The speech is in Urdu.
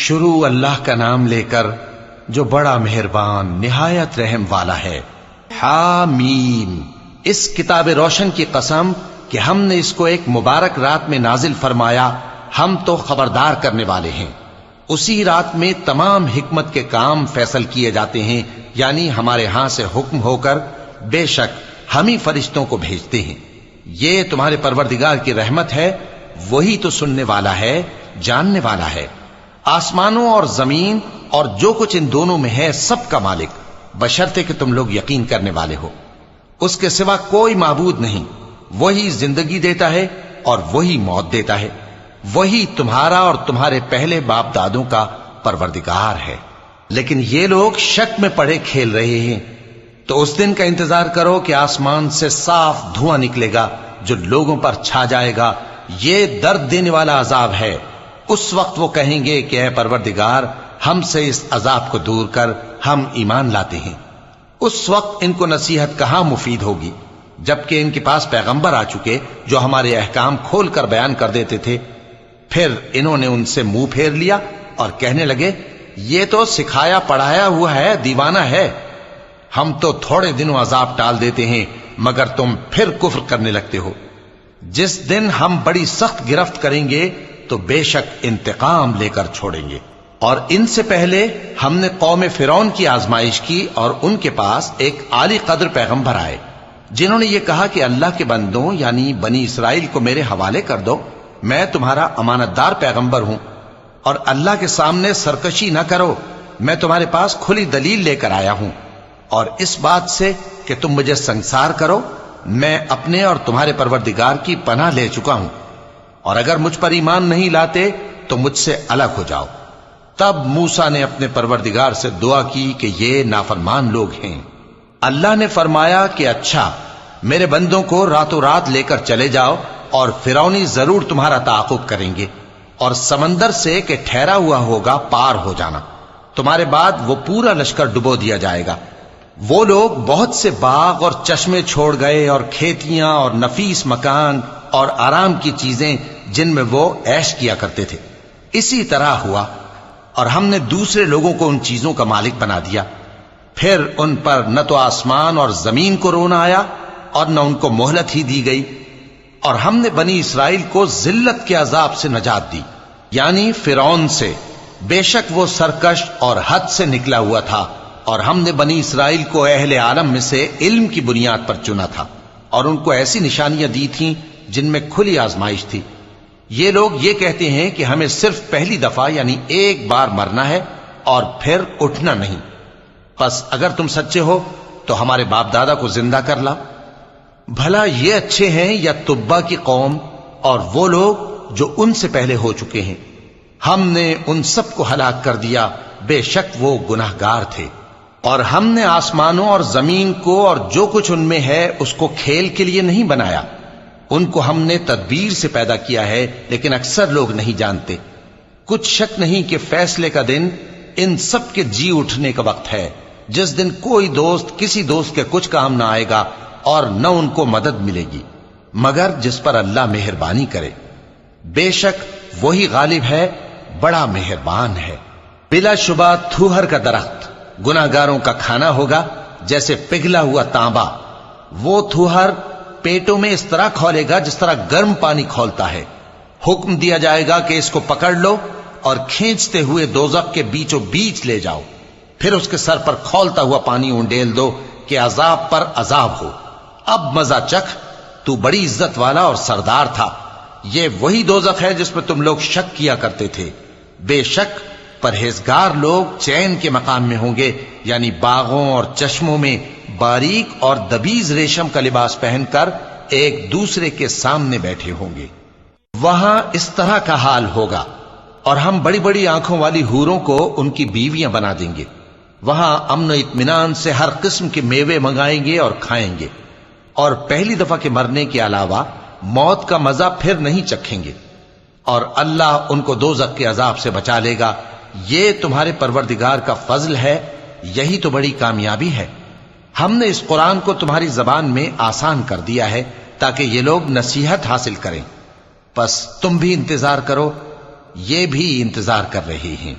شروع اللہ کا نام لے کر جو بڑا مہربان نہایت رحم والا ہے۔ حامیم، اس کتاب روشن کی قسم کہ ہم نے اس کو ایک مبارک رات میں نازل فرمایا، ہم تو خبردار کرنے والے ہیں۔ اسی رات میں تمام حکمت کے کام فیصل کیے جاتے ہیں، یعنی ہمارے ہاں سے حکم ہو کر بے شک ہم ہی فرشتوں کو بھیجتے ہیں۔ یہ تمہارے پروردگار کی رحمت ہے، وہی تو سننے والا ہے، جاننے والا ہے۔ آسمانوں اور زمین اور جو کچھ ان دونوں میں ہے سب کا مالک، بشرطے کہ تم لوگ یقین کرنے والے ہو۔ اس کے سوا کوئی معبود نہیں، وہی زندگی دیتا ہے اور وہی موت دیتا ہے، وہی تمہارا اور تمہارے پہلے باپ دادوں کا پروردگار ہے۔ لیکن یہ لوگ شک میں پڑے کھیل رہے ہیں، تو اس دن کا انتظار کرو کہ آسمان سے صاف دھواں نکلے گا جو لوگوں پر چھا جائے گا، یہ درد دینے والا عذاب ہے۔ اس وقت وہ کہیں گے کہ اے پروردگار، ہم سے اس عذاب کو دور کر، ہم ایمان لاتے ہیں۔ اس وقت ان کو نصیحت کہاں مفید ہوگی، جبکہ ان کے پاس پیغمبر آ چکے جو ہمارے احکام کھول کر بیان کر دیتے تھے۔ پھر انہوں نے ان سے منہ پھیر لیا اور کہنے لگے، یہ تو سکھایا پڑھایا ہوا ہے، دیوانہ ہے۔ ہم تو تھوڑے دنوں عذاب ٹال دیتے ہیں، مگر تم پھر کفر کرنے لگتے ہو۔ جس دن ہم بڑی سخت گرفت کریں گے تو بے شک انتقام لے کر چھوڑیں گے۔ اور ان سے پہلے ہم نے قوم فرعون کی آزمائش کی، اور ان کے پاس ایک عالی قدر پیغمبر آئے جنہوں نے یہ کہا کہ اللہ کے بندوں یعنی بنی اسرائیل کو میرے حوالے کر دو، میں تمہارا امانت دار پیغمبر ہوں، اور اللہ کے سامنے سرکشی نہ کرو، میں تمہارے پاس کھلی دلیل لے کر آیا ہوں، اور اس بات سے کہ تم مجھے سنگسار کرو، میں اپنے اور تمہارے پروردگار کی پناہ لے چکا ہوں، اور اگر مجھ پر ایمان نہیں لاتے تو مجھ سے الگ ہو جاؤ۔ تب موسیٰ نے اپنے پروردگار سے دعا کی کہ یہ نافرمان لوگ ہیں۔ اللہ نے فرمایا کہ اچھا، میرے بندوں کو راتوں رات لے کر چلے جاؤ، اور فرعونی ضرور تمہارا تعاقب کریں گے، اور سمندر سے کہ ٹھہرا ہوا ہوگا پار ہو جانا، تمہارے بعد وہ پورا لشکر ڈبو دیا جائے گا۔ وہ لوگ بہت سے باغ اور چشمے چھوڑ گئے، اور کھیتیاں اور نفیس مکان اور آرام کی چیزیں جن میں وہ عیش کیا کرتے تھے۔ اسی طرح ہوا، اور ہم نے دوسرے لوگوں کو ان چیزوں کا مالک بنا دیا۔ پھر ان پر نہ تو آسمان اور زمین کو رونا آیا، اور نہ ان کو مہلت ہی دی گئی، اور ہم نے بنی اسرائیل کو ذلت کے عذاب سے نجات دی، یعنی فرعون سے، بے شک وہ سرکش اور حد سے نکلا ہوا تھا، اور ہم نے بنی اسرائیل کو اہل عالم میں سے علم کی بنیاد پر چنا تھا، اور ان کو ایسی نشانیاں دی تھیں جن میں کھلی آزمائش تھی۔ یہ لوگ یہ کہتے ہیں کہ ہمیں صرف پہلی دفعہ یعنی ایک بار مرنا ہے اور پھر اٹھنا نہیں، پس اگر تم سچے ہو تو ہمارے باپ دادا کو زندہ کر لاؤ۔ بھلا یہ اچھے ہیں یا تبا کی قوم اور وہ لوگ جو ان سے پہلے ہو چکے ہیں؟ ہم نے ان سب کو ہلاک کر دیا، بے شک وہ گناہگار تھے۔ اور ہم نے آسمانوں اور زمین کو اور جو کچھ ان میں ہے اس کو کھیل کے لیے نہیں بنایا، ان کو ہم نے تدبیر سے پیدا کیا ہے، لیکن اکثر لوگ نہیں جانتے۔ کچھ شک نہیں کہ فیصلے کا دن ان سب کے جی اٹھنے کا وقت ہے، جس دن کوئی دوست کسی دوست کے کچھ کام نہ آئے گا، اور نہ ان کو مدد ملے گی مگر جس پر اللہ مہربانی کرے۔ بے شک وہی غالب ہے، بڑا مہربان ہے۔ بلا شبہ تھوہر کا درخت گناہگاروں کا کھانا ہوگا، جیسے پگھلا ہوا تانبا۔ وہ تھوہر پیٹوں میں اس طرح کھولے گا جس طرح گرم پانی کھولتا ہے۔ حکم دیا جائے گا کہ اس کو پکڑ لو اور کھینچتے ہوئے دوزخ کے بیچوں بیچ لے جاؤ، پھر اس کے سر پر کھولتا ہوا پانی اونڈیل دو کہ عذاب پر عذاب ہو۔ اب مزہ چکھ، تو بڑی عزت والا اور سردار تھا۔ یہ وہی دوزخ ہے جس میں تم لوگ شک کیا کرتے تھے۔ بے شک پرہیزگار لوگ چین کے مقام میں ہوں گے، یعنی باغوں اور چشموں میں باریک اور دبیز ریشم کا لباس پہن کر ایک دوسرے کے سامنے بیٹھے ہوں گے۔ وہاں اس طرح کا حال ہوگا، اور ہم بڑی بڑی آنکھوں والی حوروں کو ان کی بیویاں بنا دیں گے۔ وہاں امن و اطمینان سے ہر قسم کے میوے منگائیں گے اور کھائیں گے، اور پہلی دفعہ کے مرنے کے علاوہ موت کا مزہ پھر نہیں چکھیں گے، اور اللہ ان کو دوزخ کے عذاب سے بچا لے گا۔ یہ تمہارے پروردگار کا فضل ہے، یہی تو بڑی کامیابی ہے۔ ہم نے اس قرآن کو تمہاری زبان میں آسان کر دیا ہے تاکہ یہ لوگ نصیحت حاصل کریں، پس تم بھی انتظار کرو، یہ بھی انتظار کر رہے ہیں۔